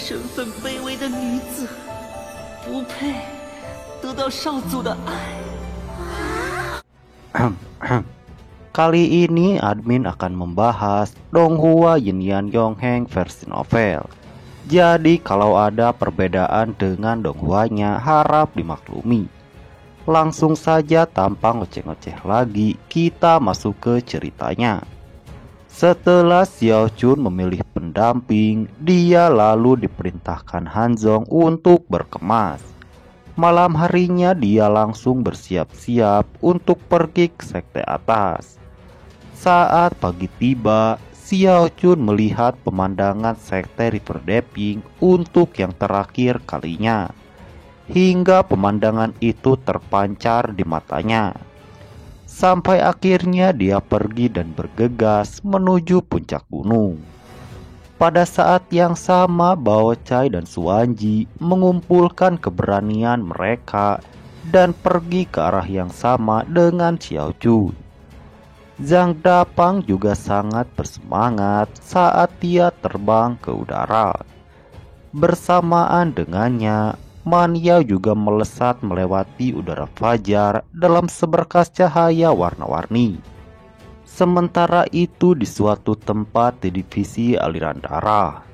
身份卑微的女子，不配得到少主的爱。Kali ini admin akan membahas Donghua Yin Yong Heng versi novel. Jadi kalau ada perbedaan dengan Donghuanya harap dimaklumi. Langsung saja tanpa ngoceh-ngoceh lagi, kita masuk ke ceritanya. Setelah Xiao Chun memilih pendamping, dia lalu diperintahkan Hanzong untuk berkemas. Malam harinya dia langsung bersiap-siap untuk pergi ke sekte atas. Saat pagi tiba, Xiao Chun melihat pemandangan sekte River Deeping untuk yang terakhir kalinya. Hingga pemandangan itu terpancar di matanya. Sampai akhirnya dia pergi dan bergegas menuju puncak gunung. Pada saat yang sama, Bao Cai dan Suanji mengumpulkan keberanian mereka dan pergi ke arah yang sama dengan Xiao Chun. Zhang Dapang juga sangat bersemangat saat dia terbang ke udara. Bersamaan dengannya, Man Yao juga melesat melewati udara fajar dalam seberkas cahaya warna-warni. Sementara itu di suatu tempat di divisi aliran darah,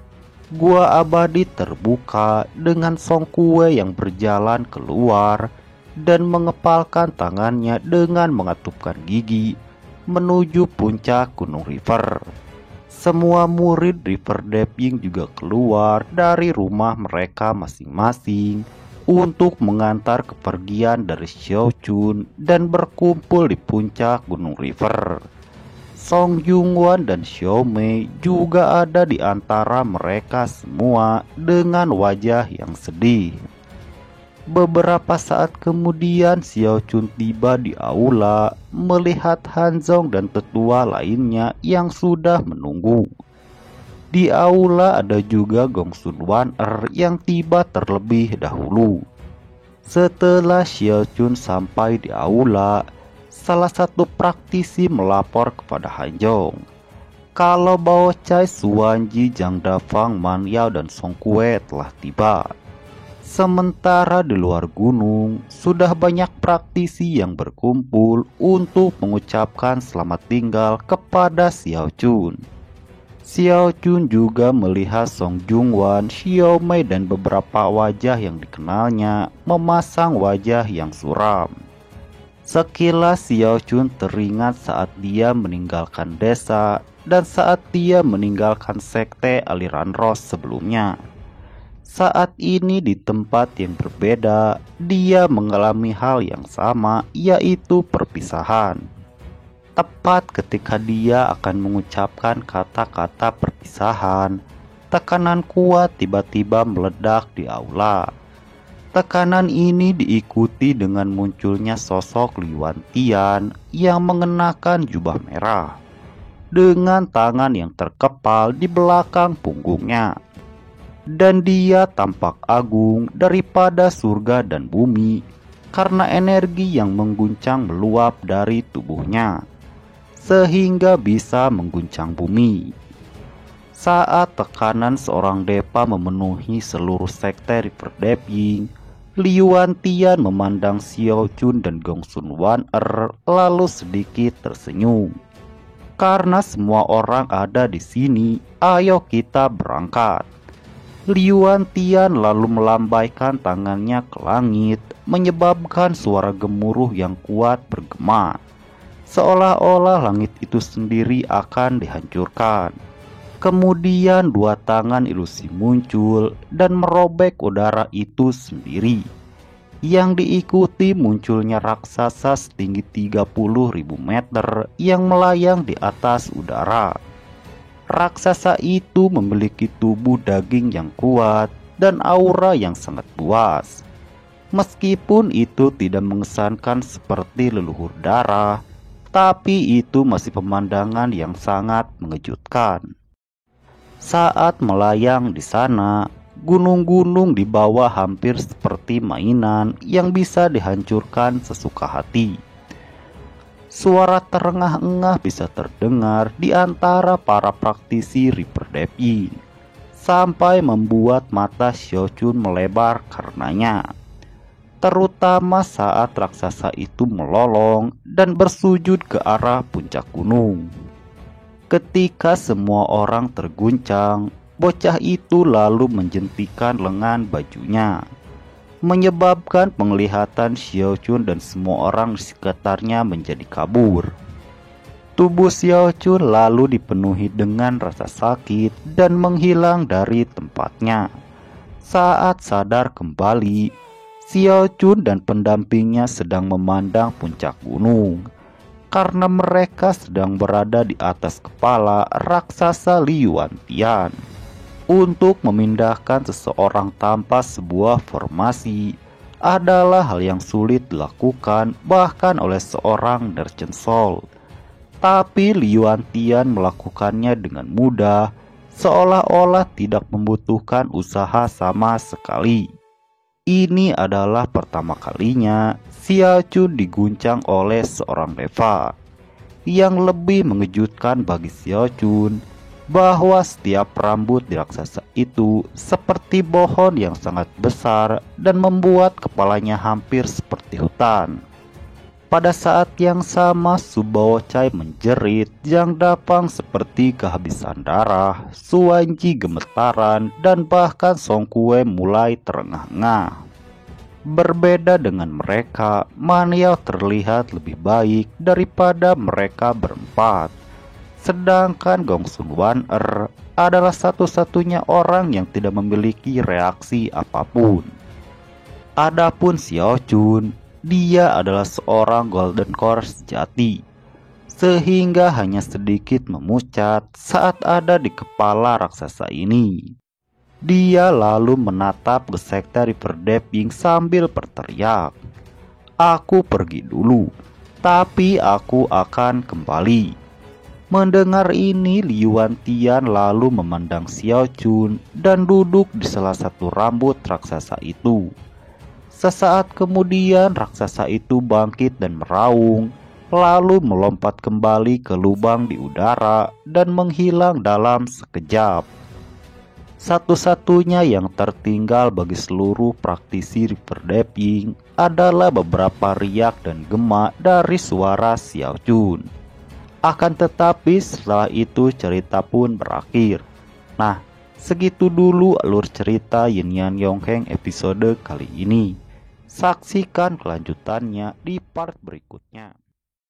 gua abadi terbuka dengan Song Kue yang berjalan keluar dan mengepalkan tangannya dengan mengatupkan gigi menuju puncak Gunung River. Semua murid River Deeping juga keluar dari rumah mereka masing-masing untuk mengantar kepergian dari Xiao Chun dan berkumpul di puncak Gunung River. Song Jungwan dan Xiao Mei juga ada di antara mereka semua dengan wajah yang sedih. Beberapa saat kemudian Xiao Chun tiba di aula melihat Hanzong dan tetua lainnya yang sudah menunggu. Di aula ada juga Gongsun Wan yang tiba terlebih dahulu. Setelah Xiao Chun sampai di aula, salah satu praktisi melapor kepada Hanzong kalau Bao Cai, Suanji, Zhang Dafang, Man Yao dan Song Kue telah tiba. Sementara di luar gunung, sudah banyak praktisi yang berkumpul untuk mengucapkan selamat tinggal kepada Xiao Chun. Xiao Chun juga melihat Song Jungwan, Xiao Mei dan beberapa wajah yang dikenalnya memasang wajah yang suram. Sekilas Xiao Chun teringat saat dia meninggalkan desa dan saat dia meninggalkan sekte aliran Ros sebelumnya. Saat ini di tempat yang berbeda, dia mengalami hal yang sama, yaitu perpisahan. Tepat ketika dia akan mengucapkan kata-kata perpisahan, tekanan kuat tiba-tiba meledak di aula. Tekanan ini diikuti dengan munculnya sosok Li Wantian yang mengenakan jubah merah, dengan tangan yang terkepal di belakang punggungnya. Dan dia tampak agung daripada surga dan bumi karena energi yang mengguncang meluap dari tubuhnya sehingga bisa mengguncang bumi. Saat tekanan seorang depa memenuhi seluruh sekte River Deeping, Li Wantian memandang Xiao Chun dan Gongsun Wan lalu sedikit tersenyum. Karena semua orang ada di sini, ayo kita berangkat. Li Wantian lalu melambaikan tangannya ke langit, menyebabkan suara gemuruh yang kuat bergema, seolah-olah langit itu sendiri akan dihancurkan. Kemudian dua tangan ilusi muncul dan merobek udara itu sendiri, yang diikuti munculnya raksasa setinggi 30.000 meter yang melayang di atas udara. Raksasa itu memiliki tubuh daging yang kuat dan aura yang sangat luas. Meskipun itu tidak mengesankan seperti leluhur darah, tapi itu masih pemandangan yang sangat mengejutkan. Saat melayang di sana, gunung-gunung di bawah hampir seperti mainan yang bisa dihancurkan sesuka hati. Suara terengah-engah bisa terdengar di antara para praktisi River Deeping. sampai membuat mata Xiao Chun melebar karenanya. Terutama saat raksasa itu melolong dan bersujud ke arah puncak gunung. Ketika semua orang terguncang, bocah itu lalu menjentikan lengan bajunya, menyebabkan penglihatan Xiao Chun dan semua orang di sekitarnya menjadi kabur. Tubuh Xiao Chun lalu dipenuhi dengan rasa sakit dan menghilang dari tempatnya. Saat sadar kembali, Xiao Chun dan pendampingnya sedang memandang puncak gunung, karena mereka sedang berada di atas kepala raksasa Li Yuantian. Untuk memindahkan seseorang tanpa sebuah formasi adalah hal yang sulit dilakukan bahkan oleh seorang Merchant Soul. Tapi Li Yuantian melakukannya dengan mudah, seolah-olah tidak membutuhkan usaha sama sekali. Ini adalah pertama kalinya Xiao Chun diguncang oleh seorang deva. Yang lebih mengejutkan bagi Xiao Chun, bahwa setiap rambut di raksasa itu seperti pohon yang sangat besar dan membuat kepalanya hampir seperti hutan. Pada saat yang sama, Su Baochai menjerit, Jiang Dapang seperti kehabisan darah, Su Wanji gemetaran, dan bahkan Song Kue mulai terengah-engah. Berbeda dengan mereka, Man Yao terlihat lebih baik daripada mereka berempat. Sedangkan Gong Sun Wan adalah satu-satunya orang yang tidak memiliki reaksi apapun. Adapun Xiao Chun, dia adalah seorang Golden Core sejati, sehingga hanya sedikit memucat saat ada di kepala raksasa ini. Dia lalu menatap ke sekte River Deep sambil berteriak, "Aku pergi dulu, tapi aku akan kembali." Mendengar ini, Li Yuantian lalu memandang Xiao Chun dan duduk di salah satu rambut raksasa itu. Sesaat kemudian raksasa itu bangkit dan meraung, lalu melompat kembali ke lubang di udara dan menghilang dalam sekejap. Satu-satunya yang tertinggal bagi seluruh praktisi River Deep adalah beberapa riak dan gema dari suara Xiao Chun. Akan tetapi setelah itu cerita pun berakhir. Nah, segitu dulu alur cerita Yin Yang Yongheng episode kali ini. Saksikan kelanjutannya di part berikutnya.